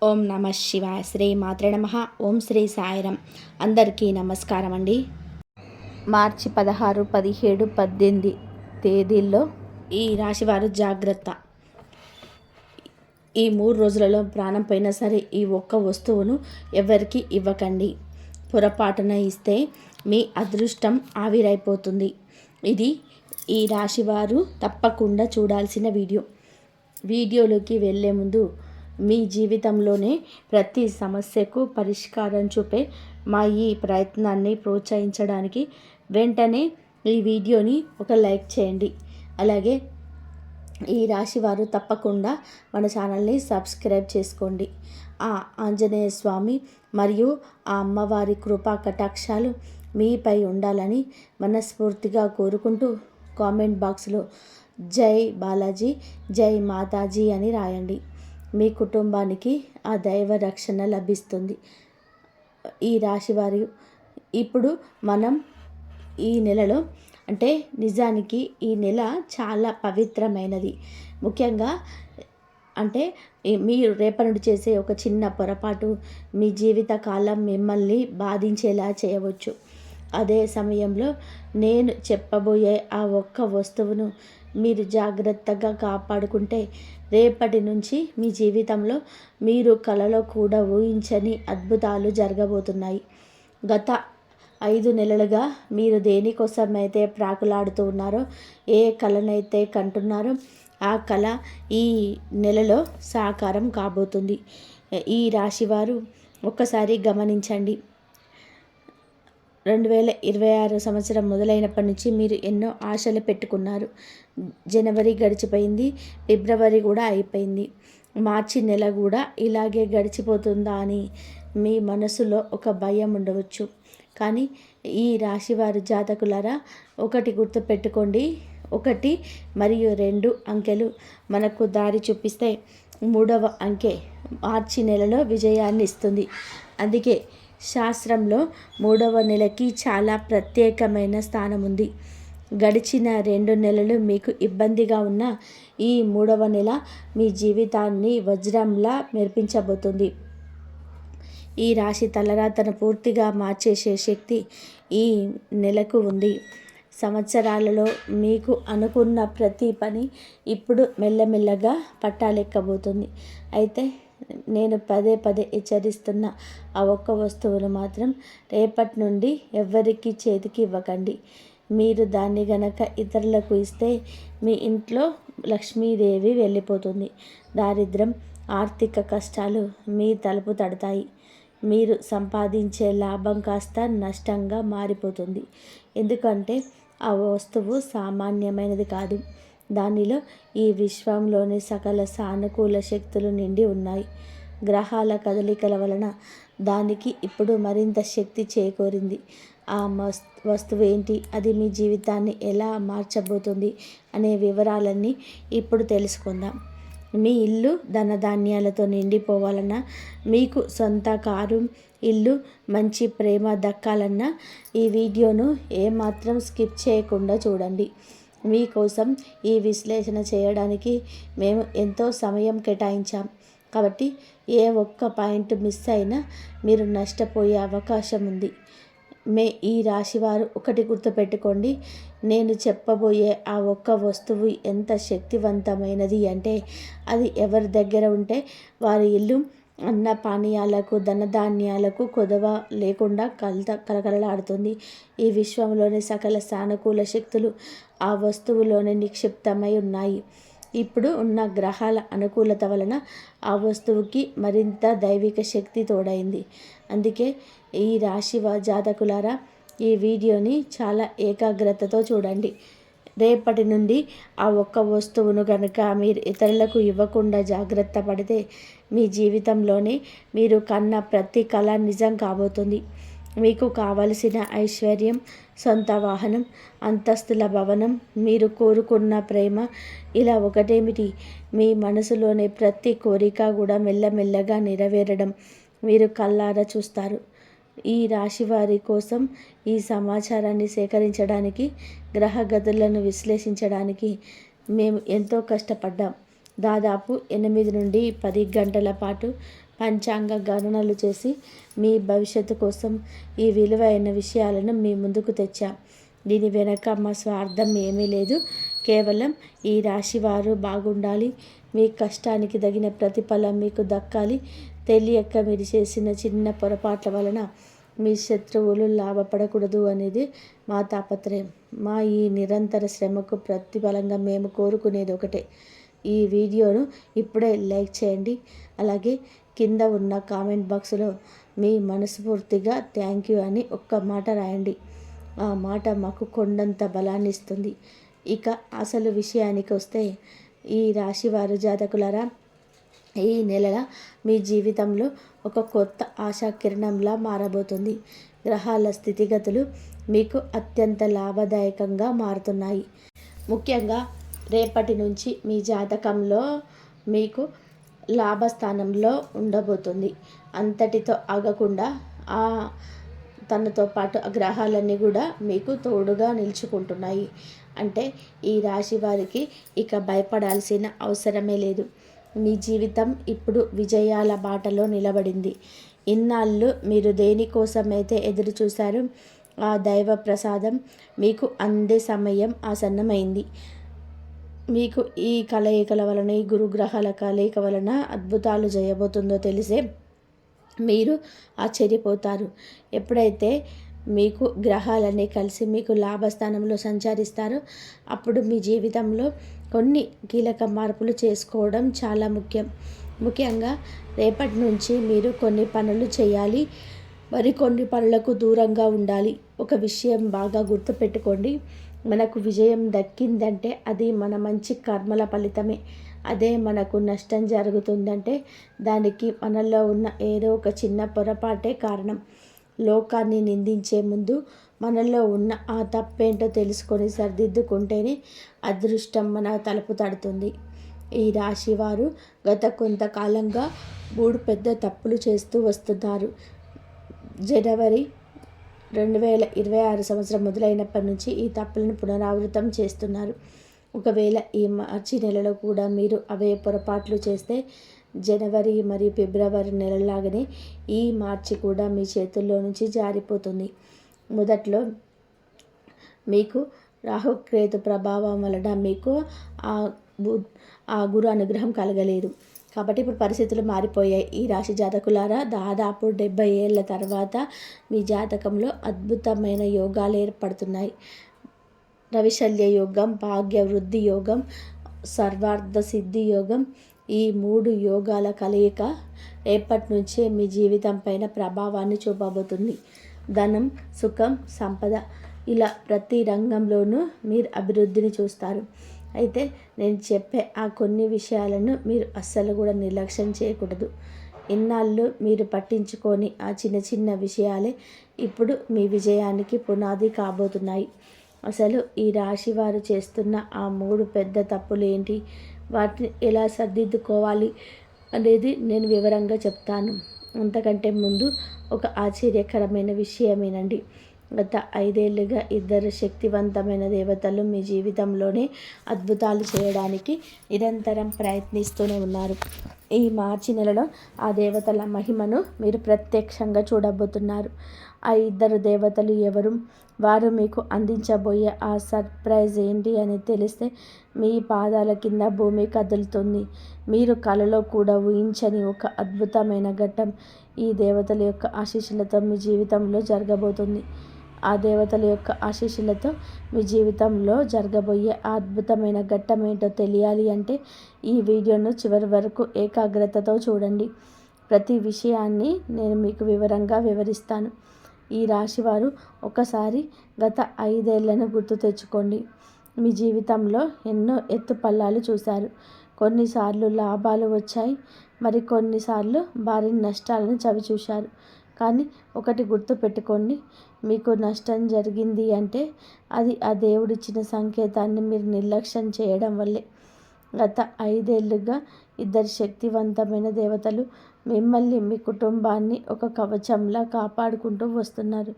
ఓం నమ శివాయ. శ్రీ మాత్రే నమః. ఓం శ్రీ సాయిరం. అందరికీ నమస్కారం అండి. మార్చి 16, 17, 18 తేదీల్లో ఈ రాశివారు జాగ్రత్త. ఈ 3 రోజులలో ప్రాణం పోయినా సరే ఈ ఒక్క వస్తువును ఎవరికి ఇవ్వకండి. పొరపాటున ఇస్తే మీ అదృష్టం ఆవిరైపోతుంది. ఇది ఈ రాశివారు తప్పకుండా చూడాల్సిన వీడియోలోకి వెళ్ళే ముందు మీ జీవితంలోనే ప్రతి సమస్యకు పరిష్కారం చూపే మా ఈ ప్రయత్నాన్ని ప్రోత్సహించడానికి వెంటనే ఈ వీడియోని ఒక లైక్ చేయండి. అలాగే ఈ రాశివారు తప్పకుండా మన ఛానల్ని సబ్స్క్రైబ్ చేసుకోండి. ఆ ఆంజనేయ స్వామి మరియు ఆ అమ్మవారి కృపా కటాక్షాలు మీపై ఉండాలని మనస్ఫూర్తిగా కోరుకుంటూ కామెంట్ బాక్స్లో జై బాలాజీ, జై మాతాజీ అని రాయండి. మీ కుటుంబానికి ఆ దైవ రక్షణ లభిస్తుంది. ఈ రాశివారు ఇప్పుడు మనం ఈ నెలలో అంటే నిజానికి ఈ నెల చాలా పవిత్రమైనది. ముఖ్యంగా అంటే మీరు రేపటి నుండి చేసే ఒక చిన్న పొరపాటు మీ జీవితకాలం మిమ్మల్ని బాధించేలా చేయవచ్చు. అదే సమయంలో నేను చెప్పబోయే ఆ ఒక్క వస్తువును మీరు జాగ్రత్తగా కాపాడుకుంటే రేపటి నుంచి మీ జీవితంలో మీరు కలలో కూడా ఊహించని అద్భుతాలు జరగబోతున్నాయి. గత 5 నెలలుగా మీరు దేనికోసమైతే ప్రాకులాడుతూ ఉన్నారో, ఏ కలనైతే కంటున్నారో ఆ కళ ఈ నెలలో సాకారం కాబోతుంది. ఈ రాశివారు ఒక్కసారి గమనించండి. 2026 సంవత్సరం మొదలైనప్పటి నుంచి మీరు ఎన్నో ఆశలు పెట్టుకున్నారు. జనవరి గడిచిపోయింది, ఫిబ్రవరి కూడా అయిపోయింది, మార్చి నెల కూడా ఇలాగే గడిచిపోతుందా అని మీ మనసులో ఒక భయం ఉండవచ్చు. కానీ ఈ రాశివారి జాతకులారా, ఒకటి గుర్తుపెట్టుకోండి. 1 మరియు 2 అంకెలు మనకు దారి చూపిస్తే 3వ అంకె మార్చి నెలలో విజయాన్ని ఇస్తుంది. అందుకే శాస్త్రంలో 3వ నెలకి చాలా ప్రత్యేకమైన స్థానం ఉంది. గడిచిన 2 నెలలు మీకు ఇబ్బందిగా ఉన్న ఈ 3వ నెల మీ జీవితాన్ని వజ్రంలా మెరిపించబోతుంది. ఈ రాశి తలరాతను పూర్తిగా మార్చేసే శక్తి ఈ నెలకు ఉంది. సంవత్సరాలలో మీకు అనుకున్న ప్రతి పని ఇప్పుడు మెల్లమెల్లగా పట్టాలెక్కబోతుంది. అయితే నేను పదే హెచ్చరిస్తున్న ఆ ఒక్క వస్తువును మాత్రం రేపటి నుండి ఎవ్వరికి చేతికి ఇవ్వకండి. మీరు దాన్ని గనక ఇతరులకు ఇస్తే మీ ఇంట్లో లక్ష్మీదేవి వెళ్ళిపోతుంది. దారిద్ర్యం, ఆర్థిక కష్టాలు మీ తలుపు తడతాయి. మీరు సంపాదించే లాభం కాస్త నష్టంగా మారిపోతుంది. ఎందుకంటే ఆ వస్తువు సామాన్యమైనది కాదు. దానిలో ఈ విశ్వంలోని సకల సానుకూల శక్తులు నిండి ఉన్నాయి. గ్రహాల కదలికల వలన దానికి ఇప్పుడు మరింత శక్తి చేకూరింది. ఆ వస్తువు ఏంటి, అది మీ జీవితాన్ని ఎలా మార్చబోతుంది అనే వివరాలన్నీ ఇప్పుడు తెలుసుకుందాం. మీ ఇల్లు ధనధాన్యాలతో నిండిపోవాలన్నా, మీకు సొంత కారు, ఇల్లు, మంచి ప్రేమ దక్కాలన్నా ఈ వీడియోను ఏమాత్రం స్కిప్ చేయకుండా చూడండి. మీకోసం ఈ విశ్లేషణ చేయడానికి మేము ఎంతో సమయం కేటాయించాం. కాబట్టి ఏ ఒక్క పాయింట్ మిస్ అయినా మీరు నష్టపోయే అవకాశం ఉంది. ఈ రాశివారు ఒకటి గుర్తుపెట్టుకోండి. నేను చెప్పబోయే ఆ ఒక్క వస్తువు ఎంత శక్తివంతమైనది అంటే అది ఎవరి దగ్గర ఉంటే వారి ఇల్లు అన్న పానీయాలకు, ధనధాన్యాలకు కొదవ లేకుండా కలకలలాడుతుంది. ఈ విశ్వంలోని సకల సానుకూల శక్తులు ఆ వస్తువులోనే నిక్షిప్తమై ఉన్నాయి. ఇప్పుడు ఉన్న గ్రహాల అనుకూలత వలన ఆ వస్తువుకి మరింత దైవిక శక్తి తోడైంది. అందుకే ఈ రాశి జాతకులారా, ఈ వీడియోని చాలా ఏకాగ్రతతో చూడండి. రేపటి నుండి ఆ ఒక్క వస్తువును కనుక మీరు ఇతరులకు ఇవ్వకుండా జాగ్రత్త పడితే మీ జీవితంలోనే మీరు కన్న ప్రతి కళ నిజం కాబోతుంది. మీకు కావలసిన ఐశ్వర్యం, సొంత వాహనం, అంతస్తుల భవనం, మీరు కోరుకున్న ప్రేమ, ఇలా ఒకటేమిటి మీ మనసులోని ప్రతి కోరిక కూడా మెల్లమెల్లగా నెరవేరడం మీరు కళ్ళారా చూస్తారు. ఈ రాశి వారి కోసం ఈ సమాచారాన్ని సేకరించడానికి, గ్రహగతులను విశ్లేషించడానికి మేము ఎంతో కష్టపడ్డాం. దాదాపు 8 నుండి 10 గంటల పాటు పంచాంగ గణనలు చేసి మీ భవిష్యత్తు కోసం ఈ విలువైన విషయాలను మీ ముందుకు తెచ్చాం. దీని వెనక మా స్వార్థం ఏమీ లేదు. కేవలం ఈ రాశి వారు బాగుండాలి, మీ కష్టానికి తగిన ప్రతిఫలం మీకు దక్కాలి, తెలియక మీరు చేసిన చిన్న పొరపాట్ల వలన మీ శత్రువులు లాభపడకూడదు అనేది మా తాపత్రయం. మా ఈ నిరంతర శ్రమకు ప్రతిఫలంగా మేము కోరుకునేది ఒకటే. ఈ వీడియోను ఇప్పుడే లైక్ చేయండి. అలాగే కింద ఉన్న కామెంట్ బాక్స్లో మీ మనస్ఫూర్తిగా థ్యాంక్ యూ అని ఒక్క మాట రాయండి. ఆ మాట మాకు కొండంత బలాన్ని ఇస్తుంది. ఇక అసలు విషయానికి వస్తే, ఈ రాశివారు జాతకులారా, ఈ నెల మీ జీవితంలో ఒక కొత్త ఆశా కిరణంలా మారబోతుంది. గ్రహాల స్థితిగతులు మీకు అత్యంత లాభదాయకంగా మారుతున్నాయి. ముఖ్యంగా రేపటి నుంచి మీ జాతకంలో మీకు లాభస్థానంలో ఉండబోతుంది. అంతటితో ఆగకుండా తనతో పాటు గ్రహాలన్నీ కూడా మీకు తోడుగా నిలుచుకుంటున్నాయి. అంటే ఈ రాశి వారికి ఇక భయపడాల్సిన అవసరమే లేదు. మీ జీవితం ఇప్పుడు విజయాల బాటలో నిలబడింది. ఇన్నాళ్ళు మీరు దేనికోసమైతే ఎదురు చూశారో ఆ దైవ ప్రసాదం మీకు అందే సమయం ఆసన్నమైంది. మీకు ఈ కలయికల వలన, ఈ గురుగ్రహాల కలయిక వలన అద్భుతాలు చేయబోతుందో తెలిసే మీరు ఆశ్చర్యపోతారు. ఎప్పుడైతే మీకు గ్రహాలన్నీ కలిసి మీకు లాభస్థానంలో సంచరిస్తారో అప్పుడు మీ జీవితంలో కొన్ని కీలక మార్పులు చేసుకోవడం చాలా ముఖ్యంగా రేపటి నుంచి మీరు కొన్ని పనులు చేయాలి, మరికొన్ని పనులకు దూరంగా ఉండాలి. ఒక విషయం బాగా గుర్తుపెట్టుకోండి. మనకు విజయం దక్కిందంటే అది మన మంచి కర్మల ఫలితమే. అదే మనకు నష్టం జరుగుతుందంటే దానికి మనలో ఉన్న ఏదో ఒక చిన్న పొరపాటే కారణం. లోకాన్ని నిందించే ముందు మనలో ఉన్న ఆ తప్పేంటో తెలుసుకొని సరిదిద్దుకుంటేనే అదృష్టం మన తలుపు తడుతుంది. ఈ రాశి వారు గత కొంతకాలంగా 3 పెద్ద తప్పులు చేస్తూ వస్తున్నారు. జనవరి 2026 సంవత్సరం మొదలైనప్పటి నుంచి ఈ తప్పులను పునరావృతం చేస్తున్నారు. ఒకవేళ ఈ మార్చి నెలలో కూడా మీరు అవే పొరపాట్లు చేస్తే జనవరి మరియు ఫిబ్రవరి నెలలాగానే ఈ మార్చి కూడా మీ చేతుల్లో నుంచి జారిపోతుంది. మొదట్లో మీకు రాహుకేతు ప్రభావం వలన మీకు ఆ గురు అనుగ్రహం కలగలేదు. కాబట్టి ఇప్పుడు పరిస్థితులు మారిపోయాయి. ఈ రాశి జాతకులారా, దాదాపు 70 ఏళ్ళ తర్వాత మీ జాతకంలో అద్భుతమైన యోగాలు ఏర్పడుతున్నాయి. రవిశల్య యోగం, భాగ్య వృద్ధి యోగం, సర్వార్థ సిద్ధి యోగం, ఈ 3 యోగాల కలయిక రేపటి నుంచే మీ జీవితం పైన ప్రభావాన్ని చూపబోతుంది. ధనం, సుఖం, సంపద, ఇలా ప్రతి రంగంలోనూ మీరు అభివృద్ధిని చూస్తారు. అయితే నేను చెప్పే ఆ కొన్ని విషయాలను మీరు అస్సలు కూడా నిర్లక్ష్యం చేయకూడదు. ఇన్నాళ్ళు మీరు పట్టించుకొని ఆ చిన్న చిన్న విషయాలే ఇప్పుడు మీ విజయానికి పునాది కాబోతున్నాయి. అసలు ఈ రాశి వారు చేస్తున్న ఆ 3 పెద్ద తప్పులు ఏంటి, వాటిని ఎలా సరిదిద్దుకోవాలి అనేది నేను వివరంగా చెప్తాను. అంతకంటే ముందు ఒక ఆశ్చర్యకరమైన విషయమేనండి. గత 5 ఏళ్ళుగా 2 శక్తివంతమైన దేవతలు మీ జీవితంలోనే అద్భుతాలు చేయడానికి నిరంతరం ప్రయత్నిస్తూనే ఉన్నారు. ఈ మార్చి నెలలో ఆ దేవతల మహిమను మీరు ప్రత్యక్షంగా చూడబోతున్నారు. ఆ 2 దేవతలు ఎవరు, వారు మీకు అందించబోయే ఆ సర్ప్రైజ్ ఏంటి అని తెలిస్తే మీ పాదాల కింద భూమి కదులుతుంది. మీరు కలలో కూడా ఊహించని ఒక అద్భుతమైన ఘట్టం ఈ దేవతల యొక్క ఆశీస్సులతో మీ జీవితంలో జరగబోతుంది. ఆ దేవతల యొక్క ఆశీస్సులతో మీ జీవితంలో జరగబోయే ఆ అద్భుతమైన ఘట్టం ఏంటో తెలియాలి అంటే ఈ వీడియోను చివరి వరకు ఏకాగ్రతతో చూడండి. ప్రతి విషయాన్ని నేను మీకు వివరంగా వివరిస్తాను. ఈ రాశివారు ఒకసారి గత 5 ఏళ్లను గుర్తు తెచ్చుకోండి. మీ జీవితంలో ఎన్నో ఎత్తుపల్లాలు చూశారు. కొన్నిసార్లు లాభాలు వచ్చాయి, మరి కొన్నిసార్లు భారీ నష్టాలను చవిచూశారు. కానీ ఒకటి గుర్తు పెట్టుకోండి, మీకు నష్టం జరిగింది అంటే అది ఆ దేవుడిచ్చిన సంకేతాన్ని మీరు నిర్లక్ష్యం చేయడం వల్లే. గత 5 ఏళ్ళుగా 2 శక్తివంతమైన దేవతలు మిమ్మల్ని, మీ కుటుంబాన్ని ఒక కవచంలా కాపాడుకుంటూ వస్తున్నారు.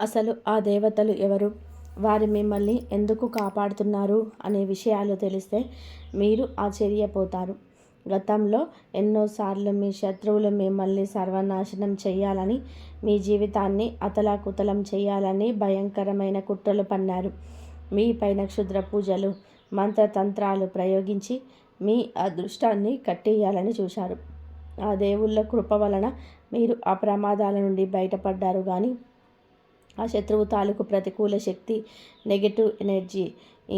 అసలు ఆ దేవతలు ఎవరు, వారు మిమ్మల్ని ఎందుకు కాపాడుతున్నారు అనే విషయాలు తెలిస్తే మీరు ఆశ్చర్యపోతారు. గతంలో ఎన్నోసార్లు మీ శత్రువులు మిమ్మల్ని సర్వనాశనం చేయాలని, మీ జీవితాన్ని అతలాకుతలం చేయాలని భయంకరమైన కుట్రలు పన్నారు. మీ పైన క్షుద్ర పూజలు, మంత్రతంత్రాలు ప్రయోగించి మీ అదృష్టాన్ని కట్టేయాలని చూశారు. ఆ దేవుళ్ళ కృప వలన మీరు ఆ ప్రమాదాల నుండి బయటపడ్డారు. కానీ ఆ శత్రువు తాలూకు ప్రతికూల శక్తి, నెగటివ్ ఎనర్జీ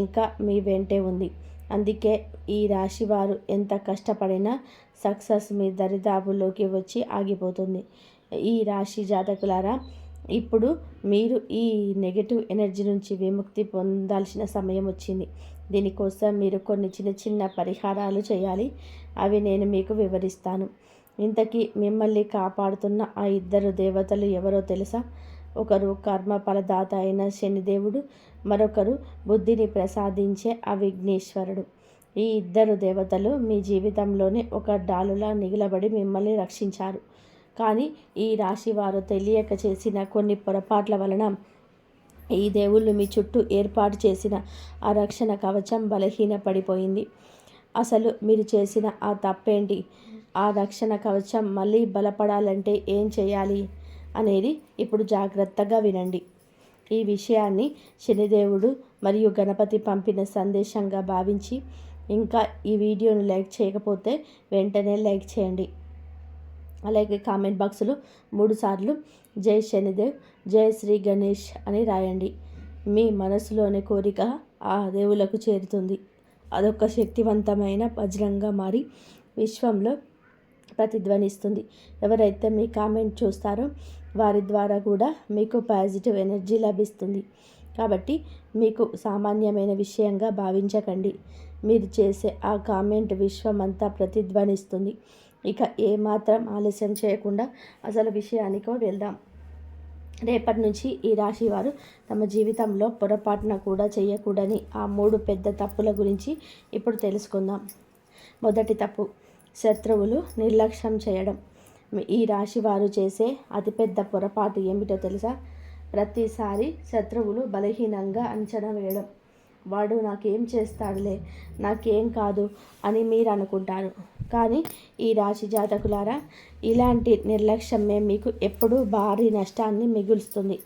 ఇంకా మీ వెంటే ఉంది. అందుకే ఈ రాశి వారు ఎంత కష్టపడినా సక్సెస్ మీ దరిదాపుల్లోకి వచ్చి ఆగిపోతుంది. ఈ రాశి జాతకులారా, ఇప్పుడు మీరు ఈ నెగటివ్ ఎనర్జీ నుంచి విముక్తి పొందాల్సిన సమయం వచ్చింది. దీనికోసం మీరు కొన్ని చిన్న చిన్న పరిహారాలు చేయాలి. అవి నేను మీకు వివరిస్తాను. ఇంతకీ మిమ్మల్ని కాపాడుతున్న ఆ ఇద్దరు దేవతలు ఎవరో తెలుసా? ఒకరు కర్మ ఫలదాత అయిన శనిదేవుడు, మరొకరు బుద్ధిని ప్రసాదించే ఆ విఘ్నేశ్వరుడు. ఈ ఇద్దరు దేవతలు మీ జీవితంలోనే ఒక డాలులా నిలబడి మిమ్మల్ని రక్షించారు. కానీ ఈ రాశి వారు తెలియక చేసిన కొన్ని పొరపాట్ల వలన ఈ దేవుళ్ళు మీ చుట్టూ ఏర్పాటు చేసిన ఆ రక్షణ కవచం బలహీనపడిపోయింది. అసలు మీరు చేసిన ఆ తప్పేంటి? ఆ రక్షణ కవచం మళ్ళీ బలపడాలంటే ఏం చేయాలి అనేది ఇప్పుడు జాగ్రత్తగా వినండి. ఈ విషయాన్ని శనిదేవుడు మరియు గణపతి పంపిన సందేశంగా భావించి, ఇంకా ఈ వీడియోను లైక్ చేయకపోతే వెంటనే లైక్ చేయండి. అలాగే కామెంట్ బాక్స్లో 3 సార్లు జై శనిదేవ్, జై శ్రీ గణేష్ అని రాయండి. మీ మనసులోని కోరిక ఆ దేవులకు చేరుతుంది. అదొక శక్తివంతమైన వజ్రంగా మారి విశ్వంలో ప్రతిధ్వనిస్తుంది. ఎవరైతే మీ కామెంట్ చూస్తారో వారి ద్వారా కూడా మీకు పాజిటివ్ ఎనర్జీ లభిస్తుంది. కాబట్టి మీకు సామాన్యమైన విషయంగా భావించకండి. మీరు చేసే ఆ కామెంట్ విశ్వమంతా ప్రతిధ్వనిస్తుంది. ఇక ఏమాత్రం ఆలస్యం చేయకుండా అసలు విషయానికో వెళ్దాం. రేపటి నుంచి ఈ రాశి వారు తమ జీవితంలో పొరపాటున కూడా చేయకూడని ఆ 3 పెద్ద తప్పుల గురించి ఇప్పుడు తెలుసుకుందాం. మొదటి తప్పు, శత్రువులు నిర్లక్ష్యం చేయడం. ఈ రాశి వారు చేసే అతిపెద్ద పొరపాటు ఏమిటో తెలుసా? ప్రతిసారి శత్రువులు బలహీనంగా అంచనా వేయడం. వాడు నాకేం చేస్తాడులే, నాకేం కాదు అని మీరు అనుకుంటారు. కానీ ఈ రాశి జాతకులారా, ఇలాంటి నిర్లక్ష్యమే మీకు ఎప్పుడూ భారీ నష్టాన్ని మిగులుస్తుంది.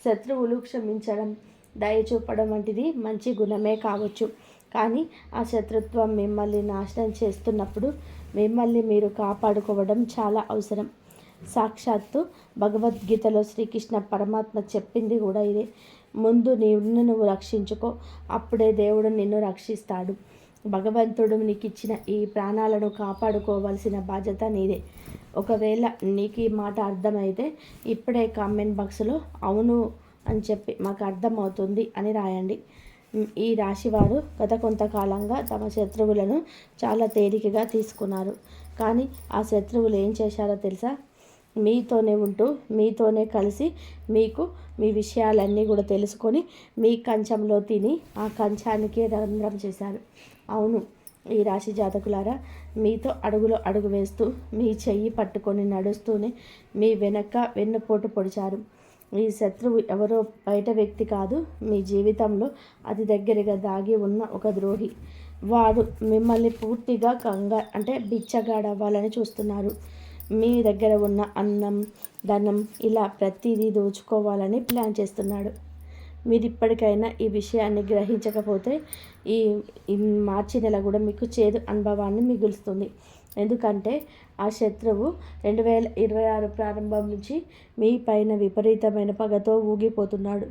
శత్రువులు క్షమించడం, దయ చూపడం వంటిది మంచి గుణమే కావచ్చు. కానీ ఆ శత్రుత్వం మిమ్మల్ని నాశనం చేస్తున్నప్పుడు మిమ్మల్ని మీరు కాపాడుకోవడం చాలా అవసరం. సాక్షాత్తు భగవద్గీతలో శ్రీకృష్ణ పరమాత్మ చెప్పింది కూడా ఇదే. ముందు నువ్వు రక్షించుకో, అప్పుడే దేవుడు నిన్ను రక్షిస్తాడు. భగవంతుడు నీకు ఇచ్చిన ఈ ప్రాణాలను కాపాడుకోవాల్సిన బాధ్యత నీదే. ఒకవేళ నీకు ఈ మాట అర్థమైతే ఇప్పుడే కామెంట్ బాక్స్లో అవును అని చెప్పి మాకు అర్థమవుతుంది అని రాయండి. ఈ రాశివారు గత కొంతకాలంగా తమ శత్రువులను చాలా తేలికగా తీసుకున్నారు. కానీ ఆ శత్రువులు ఏం చేశారో తెలుసా? మీతోనే ఉంటూ, మీతోనే కలిసి, మీకు మీ విషయాలన్నీ కూడా తెలుసుకొని మీ కంచంలో తిని ఆ కంచానికే రంధ్రం చేశారు. అవును, ఈ రాశి జాతకులారా, మీతో అడుగులో అడుగు వేస్తూ, మీ చెయ్యి పట్టుకొని నడుస్తూనే మీ వెనక వెన్నుపోటు పొడిచారు. ఈ శత్రువు ఎవరో బయట వ్యక్తి కాదు, మీ జీవితంలో అతి దగ్గరగా దాగి ఉన్న ఒక ద్రోహి. వారు మిమ్మల్ని పూర్తిగా బిచ్చగాడవ్వాలని చూస్తున్నారు. మీ దగ్గర ఉన్న అన్నం, ధనం ఇలా ప్రతిదీ దోచుకోవాలని ప్లాన్ చేస్తున్నాడు. మీరు ఇప్పటికైనా ఈ విషయాన్ని గ్రహించకపోతే ఈ మార్చి నెల కూడా మీకు చేదు అనుభవాన్ని మిగులుస్తుంది. ఎందుకంటే ఆ శత్రువు 2026 ప్రారంభం నుంచి మీ పైన విపరీతమైన పగతో ఊగిపోతున్నాడు.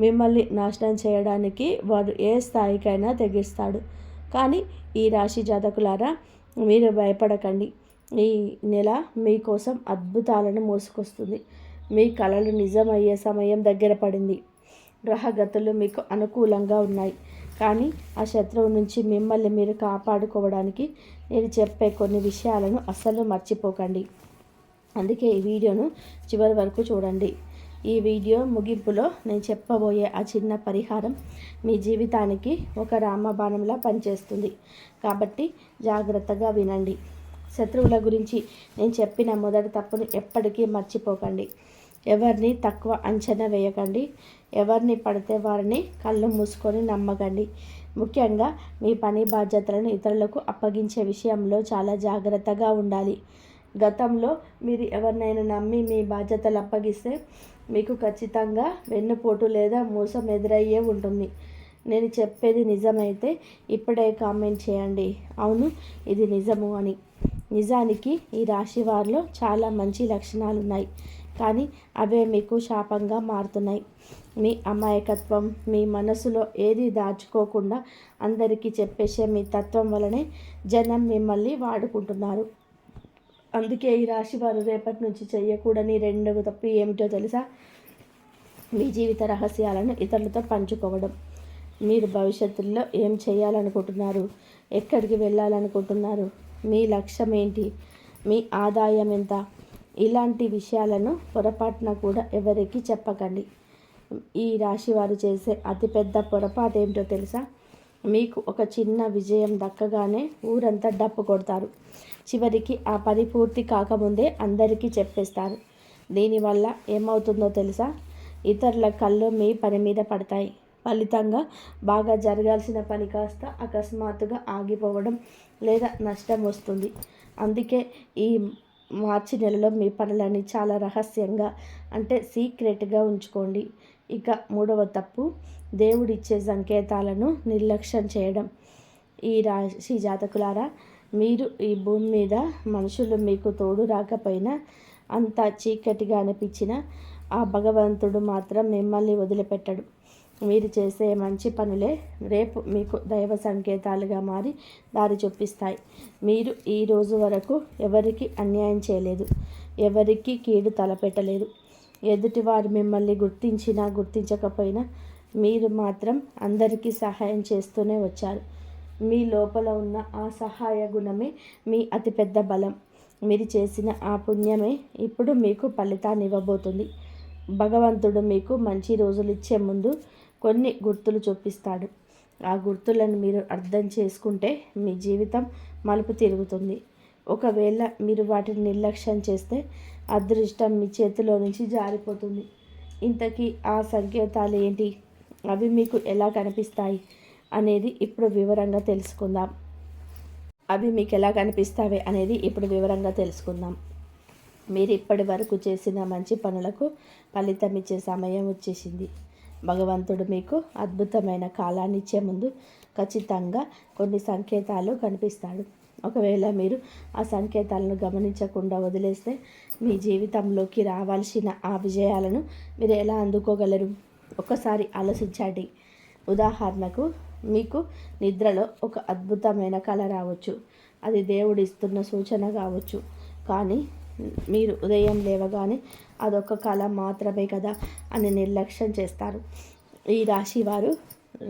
మిమ్మల్ని నాశనం చేయడానికి వాడు ఏ స్థాయికైనా తెగిస్తాడు. కానీ ఈ రాశి జాతకులారా, మీరు భయపడకండి. ఈ నెల మీకోసం అద్భుతాలను మోసుకొస్తుంది. మీ కలలు నిజమయ్యే సమయం దగ్గర పడింది. గ్రహగతులు మీకు అనుకూలంగా ఉన్నాయి. కానీ ఆ శత్రువు నుంచి మిమ్మల్ని మీరు కాపాడుకోవడానికి నేను చెప్పే కొన్ని విషయాలను అస్సలు మర్చిపోకండి. అందుకే ఈ వీడియోను చివరి వరకు చూడండి. ఈ వీడియో ముగింపులో నేను చెప్పబోయే ఆ చిన్న పరిహారం మీ జీవితానికి ఒక రామబాణంలా పనిచేస్తుంది. కాబట్టి జాగ్రత్తగా వినండి. శత్రువుల గురించి నేను చెప్పిన మొదటి తప్పును ఎప్పటికీ మర్చిపోకండి. ఎవరిని తక్కువ అంచనా వేయకండి. ఎవరిని పడితే వారిని కళ్ళు మూసుకొని నమ్మకండి. ముఖ్యంగా మీ పని బాధ్యతలను ఇతరులకు అప్పగించే విషయంలో చాలా జాగ్రత్తగా ఉండాలి. గతంలో మీరు ఎవరినైనా నమ్మి మీ బాధ్యతలు అప్పగిస్తే మీకు ఖచ్చితంగా వెన్నుపోటు లేదా మోసం ఎదురయ్యే ఉంటుంది. నేను చెప్పేది నిజమైతే ఇప్పుడే కామెంట్ చేయండి అవును ఇది నిజము అని. నిజానికి ఈ రాశి వారిలో చాలా మంచి లక్షణాలు ఉన్నాయి, కానీ అవే మీకు శాపంగా మారుతున్నాయి. మీ అమాయకత్వం, మీ మనసులో ఏది దాచుకోకుండా అందరికీ చెప్పేసే మీ తత్వం వలనే జనం మిమ్మల్ని వాడుకుంటున్నారు. అందుకే ఈ రాశి వారు రేపటి నుంచి చేయకూడని రెండవ తప్పు ఏమిటో తెలుసా? మీ జీవిత రహస్యాలను ఇతరులతో పంచుకోవడం. మీరు భవిష్యత్తులో ఏం చేయాలనుకుంటున్నారు, ఎక్కడికి వెళ్ళాలనుకుంటున్నారు, మీ లక్ష్యం ఏంటి, మీ ఆదాయం ఎంత, ఇలాంటి విషయాలను పొరపాటున కూడా ఎవరికి చెప్పకండి. ఈ రాశి వారు చేసే అతిపెద్ద పొరపాటు ఏమిటో తెలుసా? మీకు ఒక చిన్న విజయం దక్కగానే ఊరంతా డప్పు కొడతారు. చివరికి ఆ పని పూర్తి కాకముందే అందరికీ చెప్పేస్తారు. దీనివల్ల ఏమవుతుందో తెలుసా? ఇతరుల కళ్ళు మీ పని మీద పడతాయి. ఫలితంగా బాగా జరగాల్సిన పని కాస్త అకస్మాత్తుగా ఆగిపోవడం లేదా నష్టం వస్తుంది. అందుకే ఈ మార్చి నెలలో మీ పనులని చాలా రహస్యంగా అంటే సీక్రెట్గా ఉంచుకోండి. ఇక మూడవ తప్పు, దేవుడిచ్చే సంకేతాలను నిర్లక్ష్యం చేయడం. ఈ రాశి జాతకులారా, మీరు ఈ భూమి మీద మనుషులు మీకు తోడు రాకపోయినా, అంత చీకటిగా అనిపించినా ఆ భగవంతుడు మాత్రం మిమ్మల్ని వదిలిపెట్టడు. మీరు చేసే మంచి పనులే రేపు మీకు దైవ సంకేతాలుగా మారి దారి చూపిస్తాయి. మీరు ఈ రోజు వరకు ఎవరికి అన్యాయం చేయలేదు, ఎవరికి కీడు తలపెట్టలేదు. ఎదుటివారు మిమ్మల్ని గుర్తించినా గుర్తించకపోయినా మీరు మాత్రం అందరికీ సహాయం చేస్తూనే వచ్చారు. మీ లోపల ఉన్న ఆ సహాయ గుణమే మీ అతిపెద్ద బలం. మీరు చేసిన ఆ పుణ్యమే ఇప్పుడు మీకు ఫలితాన్ని ఇవ్వబోతుంది. భగవంతుడు మీకు మంచి రోజులు ఇచ్చే ముందు కొన్ని గుర్తులు చూపిస్తాడు. ఆ గుర్తులను మీరు అర్థం చేసుకుంటే మీ జీవితం మలుపు తిరుగుతుంది. ఒకవేళ మీరు వాటిని నిర్లక్ష్యం చేస్తే అదృష్టం మీ చేతిలో నుంచి జారిపోతుంది. ఇంతకీ ఆ సంకేతాలు ఏంటి, అవి మీకు ఎలా కనిపిస్తాయి అనేది ఇప్పుడు వివరంగా తెలుసుకుందాం. మీరు ఇప్పటి వరకు చేసిన మంచి పనులకు ఫలితం ఇచ్చే సమయం వచ్చేసింది. భగవంతుడు మీకు అద్భుతమైన కాలాన్ని ఇచ్చే ముందు ఖచ్చితంగా కొన్ని సంకేతాలు కనిపిస్తాడు. ఒకవేళ మీరు ఆ సంకేతాలను గమనించకుండా వదిలేస్తే మీ జీవితంలోకి రావాల్సిన ఆ విజయాలను మీరు ఎలా అందుకోగలరు? ఒకసారి ఆలోచించండి. ఉదాహరణకు, మీకు నిద్రలో ఒక అద్భుతమైన కళ రావచ్చు. అది దేవుడిస్తున్న సూచన కావచ్చు. కానీ మీరు ఉదయం లేవగానే అదొక కళ మాత్రమే కదా అని నిర్లక్ష్యం చేస్తారు. ఈ రాశి వారు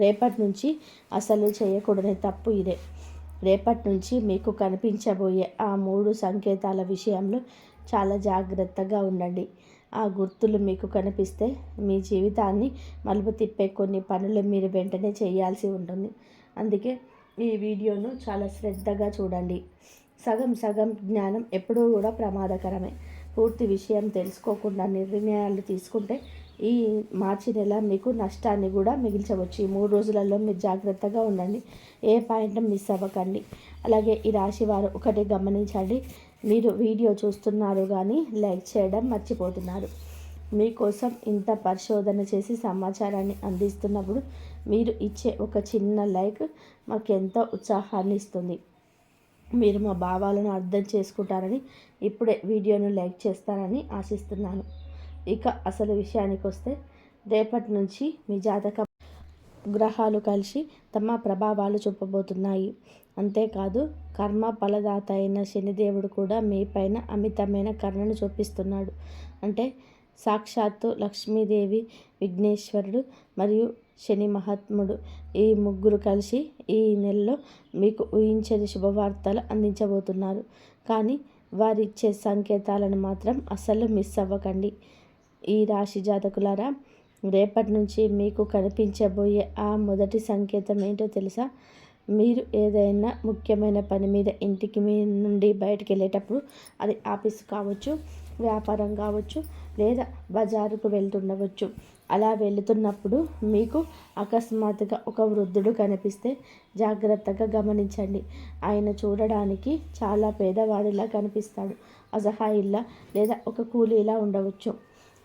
రేపటి నుంచి అసలు చేయకూడని తప్పు ఇదే. రేపటి నుంచి మీకు కనిపించబోయే ఆ 3 సంకేతాల విషయంలో చాలా జాగ్రత్తగా ఉండండి. ఆ గుర్తులు మీకు కనిపిస్తే మీ జీవితాన్ని మలుపు తిప్పే కొన్ని పనులు మీరు వెంటనే చేయాల్సి ఉంటుంది. అందుకే ఈ వీడియోను చాలా శ్రద్ధగా చూడండి. సగం సగం జ్ఞానం ఎప్పుడూ కూడా ప్రమాదకరమే. పూర్తి విషయం తెలుసుకోకుండా నిర్ణయాలు తీసుకుంటే ఈ మార్చి నెల మీకు నష్టాన్ని కూడా మిగిల్చవచ్చు. ఈ 3 రోజులలో మీరు జాగ్రత్తగా ఉండండి. ఏ పాయింట్ మిస్ అవ్వకండి. అలాగే ఈ రాశి వారు ఒకటి గమనించండి. మీరు వీడియో చూస్తున్నారు కానీ లైక్ చేయడం మర్చిపోతున్నారు. మీకోసం ఇంత పరిశోధన చేసి సమాచారాన్ని అందిస్తున్నప్పుడు మీరు ఇచ్చే ఒక చిన్న లైక్ మాకెంతో ఉత్సాహాన్ని ఇస్తుంది. మీరు మా భావాలను అర్థం చేసుకుంటారని, ఇప్పుడే వీడియోను లైక్ చేస్తారని ఆశిస్తున్నాను. ఇక అసలు విషయానికి వస్తే, రేపటి నుంచి మీ జాతక గ్రహాలు కలిసి తమ ప్రభావాలు చూపబోతున్నాయి. అంతేకాదు, కర్మ ఫలదాత అయిన శనిదేవుడు కూడా మీ పైన అమితమైన కరుణను చూపిస్తున్నాడు. అంటే సాక్షాత్తు లక్ష్మీదేవి, విఘ్నేశ్వరుడు మరియు శని మహాత్ముడు ఈ ముగ్గురు కలిసి ఈ నెలలో మీకు ఊహించని శుభవార్తలు అందించబోతున్నారు. కానీ వారిచ్చే సంకేతాలను మాత్రం అస్సలు మిస్ అవ్వకండి. ఈ రాశి జాతకులారా, రేపటి నుంచి మీకు కనిపించబోయే ఆ మొదటి సంకేతం ఏంటో తెలుసా? మీరు ఏదైనా ముఖ్యమైన పని మీద ఇంటికి మీ నుండి బయటకు వెళ్ళేటప్పుడు, అది ఆఫీస్ కావచ్చు, వ్యాపారం కావచ్చు, లేదా బజారుకు వెళ్తుండవచ్చు, అలా వెళుతున్నప్పుడు మీకు అకస్మాత్తుగా ఒక వృద్ధుడు కనిపిస్తే జాగ్రత్తగా గమనించండి. ఆయన చూడడానికి చాలా పేదవాడిలా కనిపిస్తాడు. అసహాయిల్లా లేదా ఒక కూలీలా ఉండవచ్చు.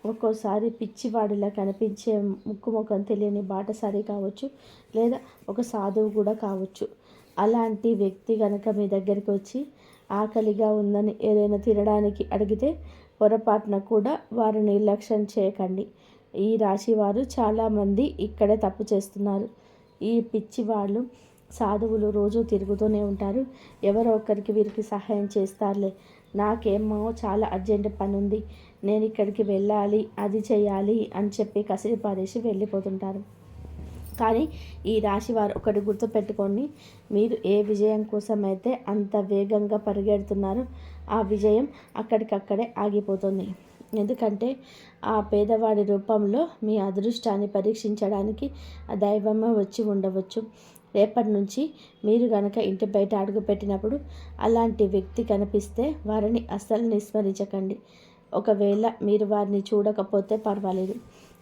ఒక్కోసారి పిచ్చివాడిలా కనిపించే ముక్కు ముఖం తెలియని బాటసారి కావచ్చు, లేదా ఒక సాధువు కూడా కావచ్చు. అలాంటి వ్యక్తి కనుక మీ దగ్గరికి వచ్చి ఆకలిగా ఉందని ఏదైనా తినడానికి అడిగితే పొరపాటున కూడా వారిని నిర్లక్ష్యం చేయకండి. ఈ రాశి వారు చాలామంది ఇక్కడే తప్పు చేస్తున్నారు. ఈ పిచ్చి వాళ్ళు సాధువులు రోజు తిరుగుతూనే ఉంటారు. ఎవరో ఒకరికి వీరికి సహాయం చేస్తారులే, నాకేమో చాలా అర్జెంట్ పని ఉంది, నేను ఇక్కడికి వెళ్ళాలి, అది చేయాలి అని చెప్పి కసిరి పారేసి వెళ్ళిపోతుంటారు. కానీ ఈ రాశి వారు ఒకటి గుర్తుపెట్టుకోండి, మీరు ఏ విజయం కోసమైతే అంత వేగంగా పరిగెడుతున్నారో ఆ విజయం అక్కడికక్కడే ఆగిపోతుంది. ఎందుకంటే ఆ పేదవాడి రూపంలో మీ అదృష్టాన్ని పరీక్షించడానికి ఆ దైవమే వచ్చి ఉండవచ్చు. రేపటి నుంచి మీరు కనుక ఇంటి బయట అడుగు పెట్టినప్పుడు అలాంటి వ్యక్తి కనిపిస్తే వారిని అస్సలు విస్మరించకండి. ఒకవేళ మీరు వారిని చూడకపోతే పర్వాలేదు,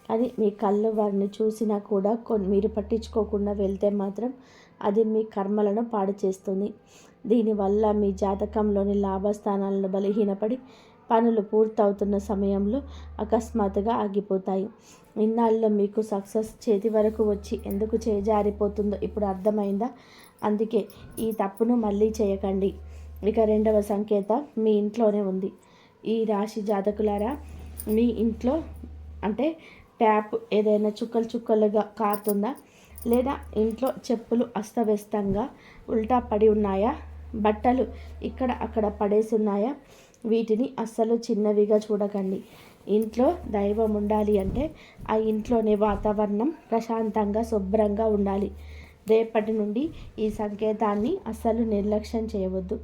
కానీ మీ కళ్ళు వారిని చూసినా కూడా మీరు పట్టించుకోకుండా వెళ్తే మాత్రం అది మీ కర్మలను పాడు చేస్తుంది. దీనివల్ల మీ జాతకంలోని లాభస్థానాలను బలహీనపడి పనులు పూర్తవుతున్న సమయంలో అకస్మాత్తుగా ఆగిపోతాయి. ఇన్నాళ్ళలో మీకు సక్సెస్ చేతి వరకు వచ్చి ఎందుకు చేజారిపోతుందో ఇప్పుడు అర్థమైందా? అందుకే ఈ తప్పును మళ్ళీ చేయకండి. ఇక రెండవ సంకేతం మీ ఇంట్లోనే ఉంది. ఈ రాశి జాతకులారా, మీ ఇంట్లో అంటే ట్యాప్ ఏదైనా చుక్కలు చుక్కలుగా కారుతుందా? లేదా ఇంట్లో చెప్పులు అస్తవ్యస్తంగా ఉల్టా పడి ఉన్నాయా? బట్టలు ఇక్కడ అక్కడ పడేసి ఉన్నాయా? వీటిని అస్సలు చిన్నవిగా చూడకండి. ఇంట్లో దైవం ఉండాలి అంటే ఆ ఇంట్లోని వాతావరణం ప్రశాంతంగా శుభ్రంగా ఉండాలి. రేపటి నుండి ఈ సంకేతాన్ని అస్సలు నిర్లక్ష్యం చేయవద్దు.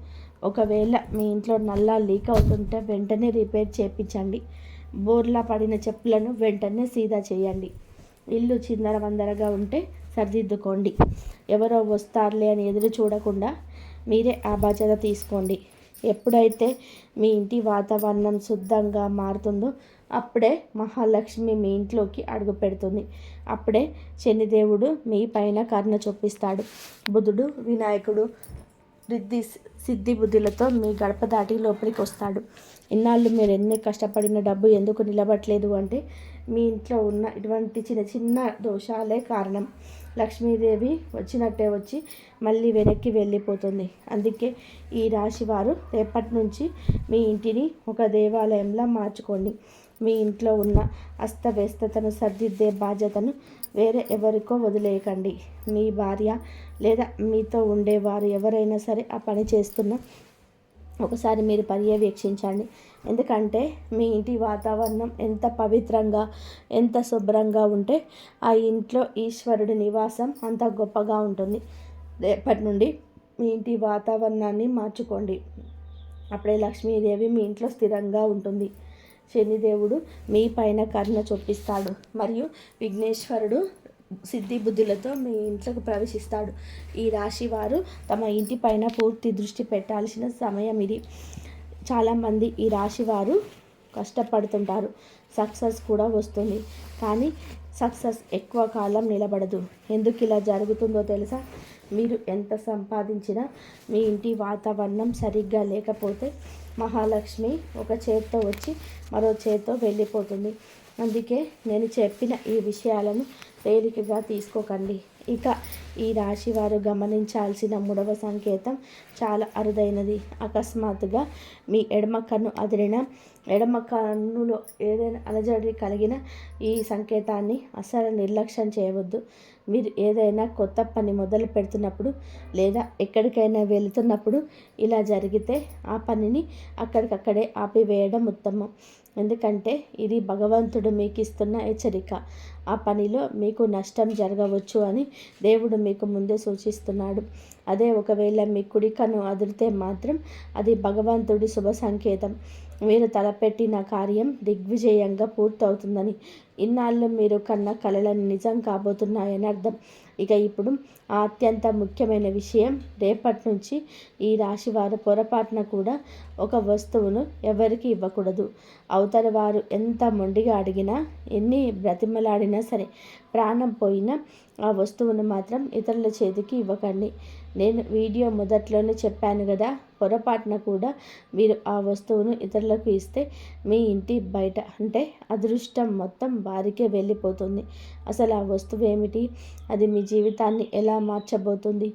ఒకవేళ మీ ఇంట్లో నల్లా లీక్ అవుతుంటే వెంటనే రిపేర్ చేయించండి. బోర్లా పడిన చెప్పులను వెంటనే సీదా చేయండి. ఇల్లు చిందరవందరగా ఉంటే సరిదిద్దుకోండి. ఎవరో వస్తారులే అని ఎదురు చూడకుండా మీరే ఆ బాధ్యత తీసుకోండి. ఎప్పుడైతే మీ ఇంటి వాతావరణం శుద్ధంగా మారుతుందో అప్పుడే మహాలక్ష్మి మీ ఇంట్లోకి అడుగు పెడుతుంది. అప్పుడే శనిదేవుడు మీ పైన కరుణ చూపిస్తాడు. బుధుడు, వినాయకుడు సిద్ధి బుద్ధులతో మీ గడప దాటి లోపలికి వస్తాడు. ఇన్నాళ్ళు మీరు ఎన్ని కష్టపడిన డబ్బు ఎందుకు నిలబడలేదు అంటే మీ ఇంట్లో ఉన్న ఇటువంటి చిన్న చిన్న దోషాలే కారణం. లక్ష్మీదేవి వచ్చినట్టే వచ్చి మళ్ళీ వెనక్కి వెళ్ళిపోతుంది. అందుకే ఈ రాశి వారు రేపటి నుంచి మీ ఇంటిని ఒక దేవాలయంలా మార్చుకోండి. మీ ఇంట్లో ఉన్న అస్తవ్యస్తతను సర్దిద్దే బాధ్యతను వేరే ఎవరికో వదిలేయకండి. మీ భార్య లేదా మీతో ఉండేవారు ఎవరైనా సరే ఆ పని చేస్తున్నా ఒకసారి మీరు పర్యవేక్షించండి. ఎందుకంటే మీ ఇంటి వాతావరణం ఎంత పవిత్రంగా, ఎంత శుభ్రంగా ఉంటే ఆ ఇంట్లో ఈశ్వరుడి నివాసం అంత గొప్పగా ఉంటుంది. రేపటి నుండి మీ ఇంటి వాతావరణాన్ని మార్చుకోండి. అప్పుడే లక్ష్మీదేవి మీ ఇంట్లో స్థిరంగా ఉంటుంది. శనిదేవుడు మీ పైన కరుణ చూపిస్తాడు మరియు విఘ్నేశ్వరుడు సిద్ధి బుద్ధులతో మీ ఇంట్లోకి ప్రవేశిస్తాడు. ఈ రాశి వారు తమ ఇంటి పైన పూర్తి దృష్టి పెట్టాల్సిన సమయం ఇది. చాలామంది ఈ రాశి వారు కష్టపడుతుంటారు, సక్సెస్ కూడా వస్తుంది. కానీ సక్సెస్ ఎక్కువ కాలం నిలబడదు. ఎందుకు ఇలా జరుగుతుందో తెలుసా? మీరు ఎంత సంపాదించినా మీ ఇంటి వాతావరణం సరిగ్గా లేకపోతే మహాలక్ష్మి ఒక చేత్తో వచ్చి మరో చేత్తో వెళ్ళిపోతుంది. అందుకే నేను చెప్పిన ఈ విషయాలను తేలికగా తీసుకోకండి. ఇక ఈ రాశి వారు గమనించాల్సిన మూడవ సంకేతం చాలా అరుదైనది. అకస్మాత్తుగా మీ ఎడమ కన్ను అదిరిన, ఎడమ కన్నులో ఏదైనా అలజడి కలిగిన ఈ సంకేతాన్ని అస్సలు నిర్లక్ష్యం చేయవద్దు. మీరు ఏదైనా కొత్త పని మొదలు పెడుతున్నప్పుడు లేదా ఎక్కడికైనా వెళుతున్నప్పుడు ఇలా జరిగితే ఆ పనిని అక్కడికక్కడే ఆపివేయడం ఉత్తమం. ఎందుకంటే ఇది భగవంతుడు మీకు ఇస్తున్న హెచ్చరిక. ఆ పనిలో మీకు నష్టం జరగవచ్చు అని దేవుడు మీకు ముందే సూచిస్తున్నాడు. అదే ఒకవేళ మీ కుడి కన్ను అదిరితే మాత్రం అది భగవంతుడి శుభ సంకేతం. మీరు తలపెట్టిన కార్యం దిగ్విజయంగా పూర్తవుతుందని, ఇన్నాళ్ళు మీరు కన్న కలలను నిజం కాబోతున్నాయని అర్థం. ఇక ఇప్పుడు ఆ అత్యంత ముఖ్యమైన విషయం, రేపటి నుంచి ఈ రాశివారు పొరపాటున కూడా ఒక వస్తువును ఎవరికి ఇవ్వకూడదు. అవతల వారు ఎంత మొండిగా అడిగినా, ఎన్ని బ్రతిమలాడినా సరే, ప్రాణం పోయినా ఆ వస్తువును మాత్రం ఇతరుల చేతికి ఇవ్వకండి. నేను వీడియో మొదట్లోనే చెప్పాను కదా, పొరపాటున కూడా మీరు ఆ వస్తువును ఇతరులకు ఇస్తే మీ ఇంటి బయట అంటే అదృష్టం మొత్తం వారికే వెళ్ళిపోతుంది. అసలు ఆ వస్తువు ఏమిటి, అది మీ జీవితాన్ని ఎలా మార్చబోతుంది,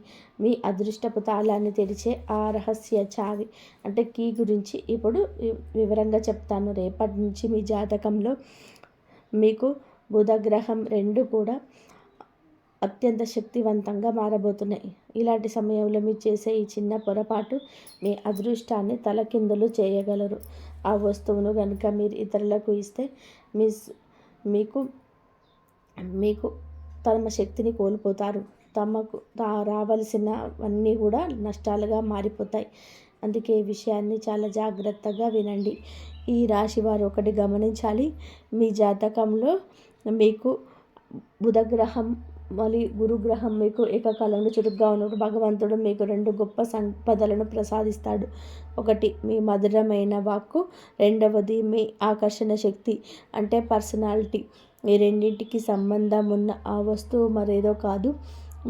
మీ అదృష్టపు తాళాన్ని తెరిచే ఆ రహస్య చావి అంటే కీ గురించి ఇప్పుడు వివరంగా చెప్తాను. రేపటి నుంచి మీ జాతకంలో మీకు బుధగ్రహం 2 కూడా అత్యంత శక్తివంతంగా మారబోతున్నాయి. ఇలాంటి సమయంలో మీరు చేసే ఈ చిన్న పొరపాటు మీ అదృష్టాన్ని తలకిందులు చేయగలరు. ఆ వస్తువును కనుక మీరు ఇతరులకు ఇస్తే మీకు మీకు తమ శక్తిని కోల్పోతారు. తమకు రావలసినవన్నీ కూడా నష్టాలుగా మారిపోతాయి. అందుకే ఈ విషయాన్ని చాలా జాగ్రత్తగా వినండి. ఈ రాశి వారు ఒకటి గమనించాలి, మీ జాతకంలో మీకు బుధగ్రహం మరియు గురుగ్రహం మీకు ఏకకాలంలో చురుగ్గా ఉన్నప్పుడు భగవంతుడు మీకు 2 గొప్ప సంపదలను ప్రసాదిస్తాడు. ఒకటి మీ మధురమైన వాక్కు, రెండవది మీ ఆకర్షణ శక్తి అంటే పర్సనాలిటీ. ఈ రెండింటికి సంబంధం ఉన్న ఆ వస్తువు మరేదో కాదు,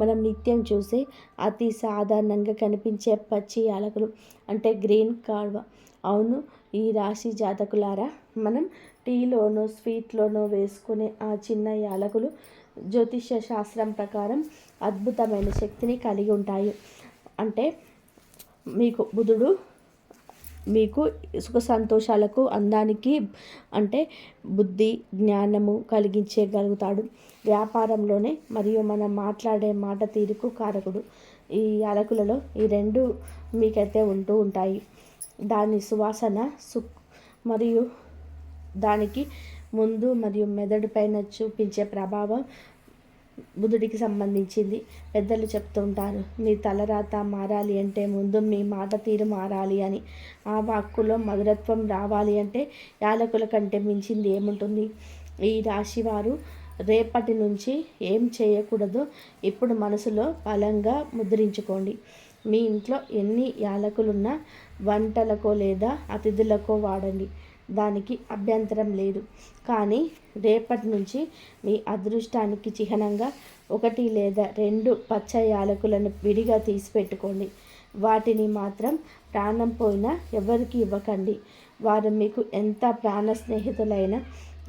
మనం నిత్యం చూసే అతి సాధారణంగా కనిపించే పచ్చి యాలకులు అంటే గ్రీన్ కాల్వ. అవును, ఈ రాశి జాతకులారా, మనం టీలోనో స్వీట్లోనో వేసుకునే ఆ చిన్న యాలకులు జ్యోతిష్య శాస్త్రం ప్రకారం అద్భుతమైన శక్తిని కలిగి ఉంటాయి. అంటే మీకు బుధుడు మీకు సుఖ సంతోషాలకు, అందానికి అంటే బుద్ధి జ్ఞానము కలిగించగలుగుతాడు. వ్యాపారంలోనే మరియు మనం మాట్లాడే మాట తీరుకు కారకుడు. ఈ యాలకులలో ఈ 2 మీకైతే ఉంటూ ఉంటాయి. దాని సువాసన మరియు దానికి ముందు మరియు మెదడు పైన చూపించే ప్రభావం బుధుడికి సంబంధించింది. పెద్దలు చెప్తుంటారు, మీ తలరాత మారాలి అంటే ముందు మీ మాట తీరు మారాలి అని. ఆ వాక్కులో మధురత్వం రావాలి అంటే యాలకుల కంటే మించింది ఏముంటుంది. ఈ రాశివారు రేపటి నుంచి ఏం చేయకూడదో ఇప్పుడు మనసులో బలంగా ముద్రించుకోండి. మీ ఇంట్లో ఎన్ని యాలకులున్నా వంటలకో లేదా అతిథులకో వాడండి, దానికి అభ్యంతరం లేదు. కానీ రేపటి నుంచి మీ అదృష్టానికి చిహ్నంగా 1 లేదా 2 పచ్చ యాలకులను విడిగా తీసి పెట్టుకోండి. వాటిని మాత్రం ప్రాణం పోయినా ఎవరికి ఇవ్వకండి. వారు మీకు ఎంత ప్రాణ స్నేహితులైనా,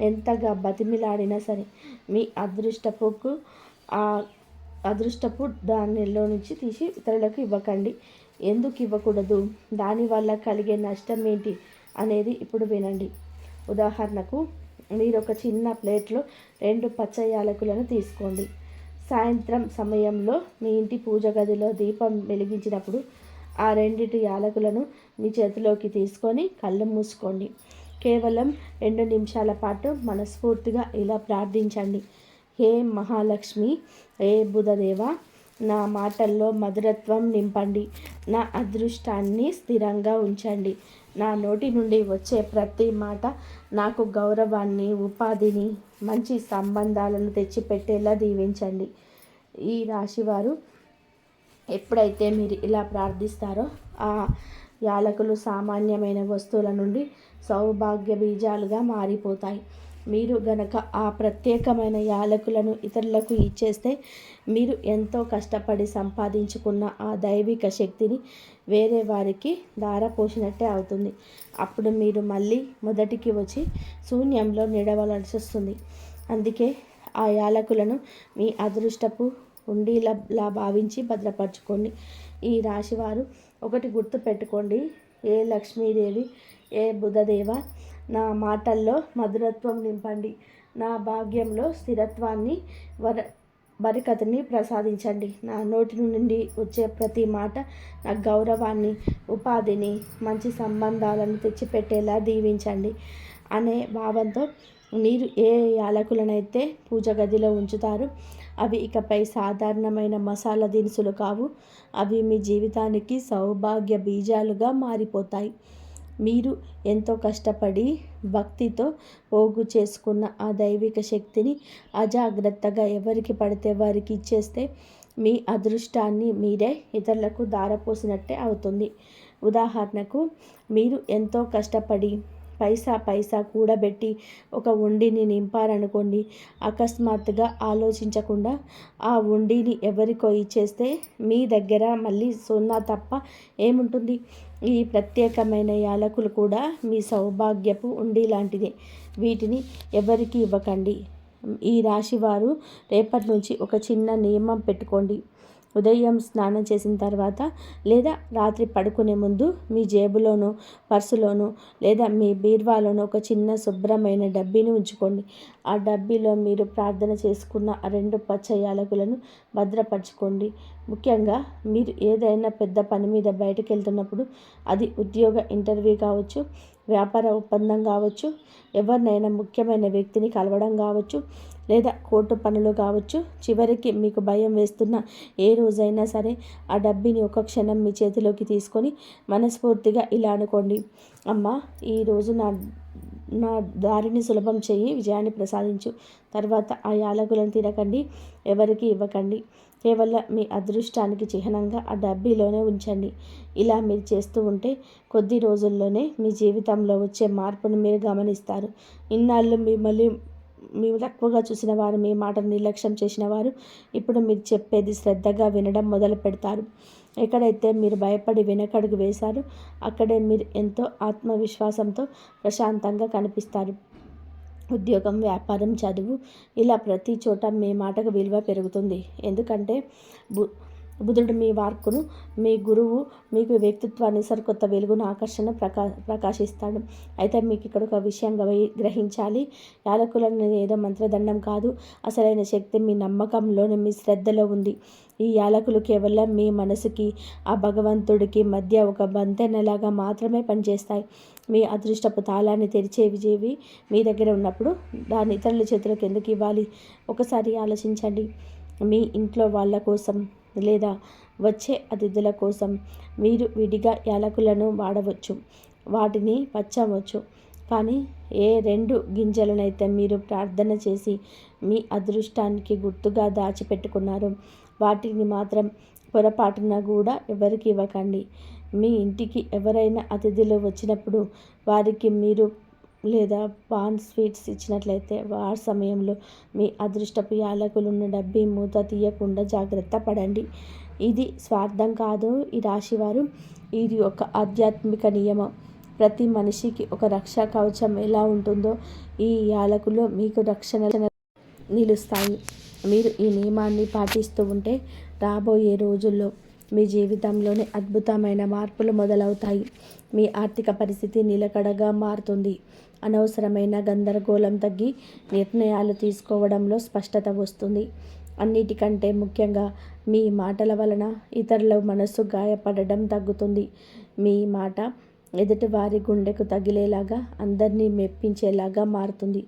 ఎంతగా బతిమిలాడినా సరే, మీ అదృష్టపు దానిలో నుంచి తీసి ఇతరులకు ఇవ్వకండి. ఎందుకు ఇవ్వకూడదు, దానివల్ల కలిగే నష్టం ఏంటి అనేది ఇప్పుడు వినండి. ఉదాహరణకు, మీరు ఒక చిన్న ప్లేట్లో 2 పచ్చ యాలకులను తీసుకోండి. సాయంత్రం సమయంలో మీ ఇంటి పూజ గదిలో దీపం వెలిగించినప్పుడు ఆ 2 యాలకులను మీ చేతిలోకి తీసుకొని కళ్ళు మూసుకోండి. కేవలం 2 నిమిషాల పాటు మనస్ఫూర్తిగా ఇలా ప్రార్థించండి. హే మహాలక్ష్మి, హే బుధదేవ, నా మాటల్లో మధురత్వం నింపండి, నా అదృష్టాన్ని స్థిరంగా ఉంచండి. నా నోటి నుండి వచ్చే ప్రతి మాట నాకు గౌరవాన్ని, ఉపాధిని, మంచి సంబంధాలను తెచ్చిపెట్టేలా దీవించండి. ఈ రాశివారు ఎప్పుడైతే మీరు ఇలా ప్రార్థిస్తారో ఆ యాలకులు సామాన్యమైన వస్తువుల నుండి సౌభాగ్య బీజాలుగా మారిపోతాయి. మీరు గనక ఆ ప్రత్యేకమైన యాలకులను ఇతరులకు ఇచ్చేస్తే మీరు ఎంతో కష్టపడి సంపాదించుకున్న ఆ దైవిక శక్తిని వేరే వారికి ధారపోసినట్టే అవుతుంది. అప్పుడు మీరు మళ్ళీ మొదటికి వచ్చి శూన్యంలో నిలవలసి వస్తుంది. అందుకే ఆ యాలకులను మీ అదృష్టపు ఉండీలా భావించి భద్రపరచుకోండి. ఈ రాశివారు ఒకటి గుర్తు పెట్టుకోండి, ఏ లక్ష్మీదేవి, ఏ బుధదేవ, నా మాటల్లో మధురత్వం నింపండి, నా భాగ్యంలో స్థిరత్వాన్ని, బరకతని ప్రసాదించండి. నా నోటి నుండి వచ్చే ప్రతి మాట నా గౌరవాన్ని, ఉపాధిని, మంచి సంబంధాలను తెచ్చిపెట్టేలా దీవించండి అనే భావంతో మీరు ఏ యాలకులనైతే పూజ గదిలో ఉంచుతారో అవి ఇకపై సాధారణమైన మసాలా దినుసులు కావు. అవి మీ జీవితానికి సౌభాగ్య బీజాలుగా మారిపోతాయి. మీరు ఎంతో కష్టపడి భక్తితో పోగు చేసుకున్న ఆ దైవిక శక్తిని అజాగ్రత్తగా ఎవరికి పడితే వారికి ఇచ్చేస్తే మీ అదృష్టాన్ని మీరే ఇతరులకు ధారపోసినట్టే అవుతుంది. ఉదాహరణకు, మీరు ఎంతో కష్టపడి పైసా కూడబెట్టి ఒక ఉండిని నింపారనుకోండి. అకస్మాత్తుగా ఆలోచించకుండా ఆ ఉండిని ఎవరికో ఇచ్చేస్తే మీ దగ్గర మళ్ళీ సున్నా తప్ప ఏముంటుంది? ఈ ప్రత్యేకమైన యాలకులు కూడా మీ సౌభాగ్యపు ఉండి లాంటిదే. వీటిని ఎవరికి ఇవ్వకండి. ఈ రాశివారు రేపటి నుంచి ఒక చిన్న నియమం పెట్టుకోండి. ఉదయం స్నానం చేసిన తర్వాత లేదా రాత్రి పడుకునే ముందు మీ జేబులోనో, పర్సులోనో లేదా మీ బీరువాలోనో ఒక చిన్న శుభ్రమైన డబ్బీని ఉంచుకోండి. ఆ డబ్బీలో మీరు ప్రార్థన చేసుకున్న ఆ 2 పచ్చ యాలకులను భద్రపరచుకోండి. ముఖ్యంగా మీరు ఏదైనా పెద్ద పని మీద బయటకు వెళ్తున్నప్పుడు, అది ఉద్యోగ ఇంటర్వ్యూ కావచ్చు, వ్యాపార ఒప్పందం కావచ్చు, ఎవరినైనా ముఖ్యమైన వ్యక్తిని కలవడం కావచ్చు, లేదా కోర్టు పనులు కావచ్చు, చివరికి మీకు భయం వేస్తున్న ఏ రోజైనా సరే ఆ డబ్బిని ఒక క్షణం మీ చేతిలోకి తీసుకొని మనస్ఫూర్తిగా ఇలా అనుకోండి: అమ్మ, ఈరోజు నా నా దారిని సులభం చేయి, విజయాన్ని ప్రసాదించు. తర్వాత ఆ యాలకులను తినకండి, ఎవరికి ఇవ్వకండి. కేవలం మీ అదృష్టానికి చిహ్నంగా ఆ డబ్బీలోనే ఉంచండి. ఇలా మీరు చేస్తూ ఉంటే కొద్ది రోజుల్లోనే మీ జీవితంలో వచ్చే మార్పును మీరు గమనిస్తారు. ఇన్నాళ్ళు మీరు తక్కువగా చూసిన వారు, మీ మాటను నిర్లక్ష్యం చేసిన వారు ఇప్పుడు మీరు చెప్పేది శ్రద్ధగా వినడం మొదలు పెడతారు. ఎక్కడైతే మీరు భయపడి వెనకడుగు వేశారో అక్కడే మీరు ఎంతో ఆత్మవిశ్వాసంతో ప్రశాంతంగా కనిపిస్తారు. ఉద్యోగం, వ్యాపారం, చదువు, ఇలా ప్రతి చోట మీ మాటకు విలువ పెరుగుతుంది. ఎందుకంటే బుధుడు మీ వాక్కును, మీ గురువు మీకు వ్యక్తిత్వాన్ని, సరికొత్త వెలుగును ఆకర్షణ ప్రకాశిస్తాడు. అయితే మీకు ఇక్కడ ఒక విషయం గ్రహించాలి. యాలకులను ఏదో మంత్రదండం కాదు, అసలైన శక్తి మీ నమ్మకంలోని, మీ శ్రద్ధలో ఉంది. ఈ యాలకులు కేవలం మీ మనసుకి, ఆ భగవంతుడికి మధ్య ఒక బంతెనలాగా మాత్రమే పనిచేస్తాయి. మీ అదృష్టపు తాళాన్ని తెరిచే విజయవి మీ దగ్గర ఉన్నప్పుడు దాన్ని ఇతరుల చేతులకు ఎందుకు ఇవ్వాలి? ఒకసారి ఆలోచించండి. మీ ఇంట్లో వాళ్ళ కోసం లేదా వచ్చే అతిథుల కోసం మీరు విడిగా యాలకులను వాడవచ్చు, వాటిని పచ్చవచ్చు. కానీ ఏ 2 గింజలనైతే మీరు ప్రార్థన చేసి మీ అదృష్టానికి గుర్తుగా దాచిపెట్టుకున్నారో వాటిని మాత్రం పొరపాటున కూడా ఎవరికి ఇవ్వకండి. మీ ఇంటికి ఎవరైనా అతిథులు వచ్చినప్పుడు వారికి మీరు లేదా పాన్ స్వీట్స్ ఇచ్చినట్లయితే ఆ సమయంలో మీ అదృష్టపు యాలకులున్న డబ్బీ మూత తీయకుండా జాగ్రత్త పడండి. ఇది స్వార్థం కాదు ఈ రాశివారు, ఇది ఒక ఆధ్యాత్మిక నియమం. ప్రతి మనిషికి ఒక రక్షా కవచం ఎలా ఉంటుందో ఈ యాలకులు మీకు రక్షణ నిలుస్తాయి. మీరు ఈ నియమాన్ని పాటిస్తూ ఉంటే రాబోయే రోజుల్లో మీ జీవితంలోనే అద్భుతమైన మార్పులు మొదలవుతాయి. మీ ఆర్థిక పరిస్థితి నిలకడగా మారుతుంది. అనవసరమైన గందరగోళం తగ్గి నిర్ణయాలు తీసుకోవడంలో స్పష్టత వస్తుంది. అన్నిటికంటే ముఖ్యంగా మీ మాటల వలన ఇతరుల మనస్సు గాయపడడం తగ్గుతుంది. మీ మాట ఎదుటివారి గుండెకు తగిలేలాగా, అందరినీ మెప్పించేలాగా మారుతుంది.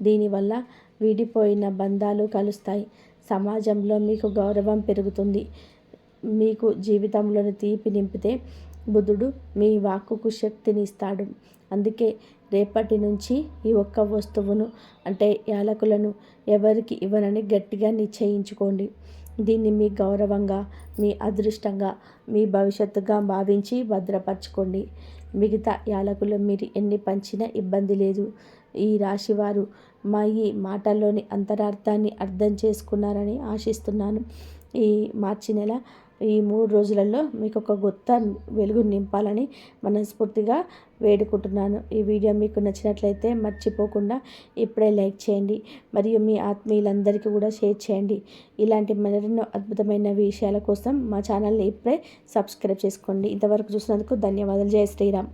దీనివల్ల విడిపోయిన బంధాలు కలుస్తాయి. సమాజంలో మీకు గౌరవం పెరుగుతుంది. మీకు జీవితంలోని తీపి నింపితే బుధుడు మీ వాక్కుకు శక్తిని ఇస్తాడు. అందుకే రేపటి నుంచి ఈ ఒక్క వస్తువును, అంటే యాలకులను ఎవరికి ఇవ్వనని గట్టిగా నిశ్చయించుకోండి. దీన్ని మీ గౌరవంగా, మీ అదృష్టంగా, మీ భవిష్యత్తుగా భావించి భద్రపరచుకోండి. మిగతా యాలకులు మీరు ఎన్ని పంచినా ఇబ్బంది లేదు. ఈ రాశివారు మా ఈ మాటల్లోని అంతరార్థాన్ని అర్థం చేసుకున్నారని ఆశిస్తున్నాను. ఈ మార్చి నెల ఈ 3 రోజులలో మీకు ఒక కొత్త వెలుగు నింపాలని మనస్ఫూర్తిగా వేడుకుంటున్నాను. ఈ వీడియో మీకు నచ్చినట్లయితే మర్చిపోకుండా ఇప్పుడే లైక్ చేయండి, మరియు మీ ఆత్మీయులందరికీ కూడా షేర్ చేయండి. ఇలాంటి మరెన్నో అద్భుతమైన విషయాల కోసం మా ఛానల్ని ఇప్పుడే సబ్స్క్రైబ్ చేసుకోండి. ఇంతవరకు చూసినందుకు ధన్యవాదాలు. జై శ్రీరామ్.